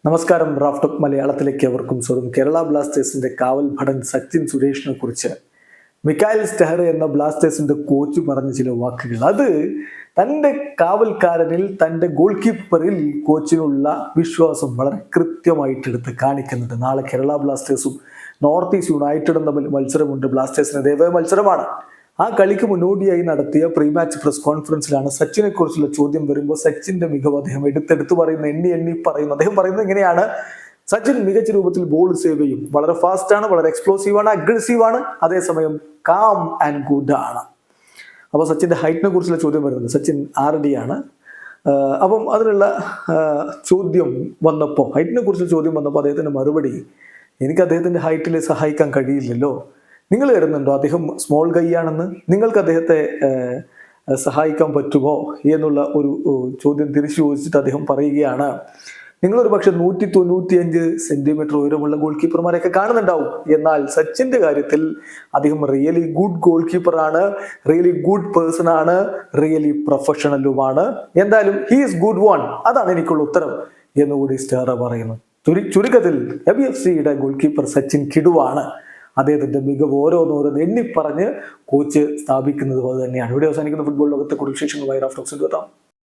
നമസ്കാരം. Raf talk മലയാളത്തിലേക്ക് അവർക്കും സ്വാഗതം. കേരള ബ്ലാസ്റ്റേഴ്സിന്റെ കാവൽ ഭടൻ സച്ചിൻ സുരേഷിനെ കുറിച്ച് മിക്കായൽ സ്റ്റെഹർ എന്ന ബ്ലാസ്റ്റേഴ്സിന്റെ കോച്ച് പറഞ്ഞ ചില വാക്കുകൾ, അത് തൻ്റെ കാവൽക്കാരനിൽ, തൻ്റെ ഗോൾ കീപ്പറിൽ കോച്ചിനുള്ള വിശ്വാസം വളരെ കൃത്യമായിട്ട് എടുത്ത് കാണിക്കുന്നുണ്ട്. നാളെ കേരള ബ്ലാസ്റ്റേഴ്സും നോർത്ത് ഈസ്റ്റ് യുണൈറ്റഡും തമ്മിൽ മത്സരമുണ്ട്. ബ്ലാസ്റ്റേഴ്സിനെതിരെ മത്സരമാണ്. ആ കളിക്ക് മുന്നോടിയായി നടത്തിയ പ്രീ മാച്ച് പ്രസ് കോൺഫറൻസിലാണ് സച്ചിനെ കുറിച്ചുള്ള ചോദ്യം വരുമ്പോൾ സച്ചിന്റെ മികവ് അദ്ദേഹം എടുത്തെടുത്ത് പറയുന്ന, എണ്ണി പറയുന്നു. അദ്ദേഹം പറയുന്നത് ഇങ്ങനെയാണ്: സച്ചിൻ മികച്ച രൂപത്തിൽ ബോൾ സേവ് ചെയ്യും, വളരെ ഫാസ്റ്റ് ആണ്, വളരെ എക്സ്പ്ലോസീവ് ആണ്, അഗ്രസീവ് ആണ്, അതേസമയം കാം ആൻഡ് ഗുഡ് ആണ്. അപ്പോൾ സച്ചിന്റെ ഹൈറ്റിനെ കുറിച്ചുള്ള ചോദ്യം വരുന്നത്. സച്ചിൻ 6'D ആണ്. അപ്പം അതിനുള്ള ചോദ്യം വന്നപ്പോൾ, ഹൈറ്റിനെ കുറിച്ചുള്ള ചോദ്യം വന്നപ്പോൾ അദ്ദേഹത്തിന്റെ മറുപടി: എനിക്ക് അദ്ദേഹത്തിന്റെ ഹൈറ്റിൽ സഹായിക്കാൻ കഴിയില്ലല്ലോ. നിങ്ങൾ കരുതുന്നുണ്ടോ അദ്ദേഹം സ്മോൾ കൈ ആണെന്ന്? നിങ്ങൾക്ക് അദ്ദേഹത്തെ സഹായിക്കാൻ പറ്റുമോ എന്നുള്ള ഒരു ചോദ്യം തിരിച്ചു ചോദിച്ചിട്ട് അദ്ദേഹം പറയുകയാണ്: നിങ്ങളൊരു പക്ഷെ 195 സെന്റിമീറ്റർ ഉയരമുള്ള ഗോൾ കീപ്പർമാരെയൊക്കെ കാണുന്നുണ്ടാവും, എന്നാൽ സച്ചിന്റെ കാര്യത്തിൽ അദ്ദേഹം റിയലി ഗുഡ് ഗോൾ കീപ്പറാണ്, റിയലി ഗുഡ് പേഴ്സൺ ആണ്, റിയലി പ്രൊഫഷണലുമാണ്. എന്തായാലും ഹി ഈസ് ഗുഡ് വൺ. അതാണ് എനിക്കുള്ള ഉത്തരം എന്നുകൂടി സ്റ്റെഹർ പറയുന്നു. ചുരുക്കത്തിൽ FBFCയുടെ ഗോൾ കീപ്പർ സച്ചിൻ കിടുവാണ്. അദ്ദേഹത്തിന്റെ മികവ് ഓരോന്നോരോന്ന് എണ്ണിപ്പറഞ്ഞ് കോച്ച് സ്ഥാപിക്കുന്നത് പോലെ തന്നെയാണ്. ഇവിടെ അവസാനിക്കുന്ന ഫുട്ബോൾ ലോകത്തെ കൂടുതൽ വിശേഷങ്ങളുമായി റാഫ് ടോക്സിൽ എത്താം.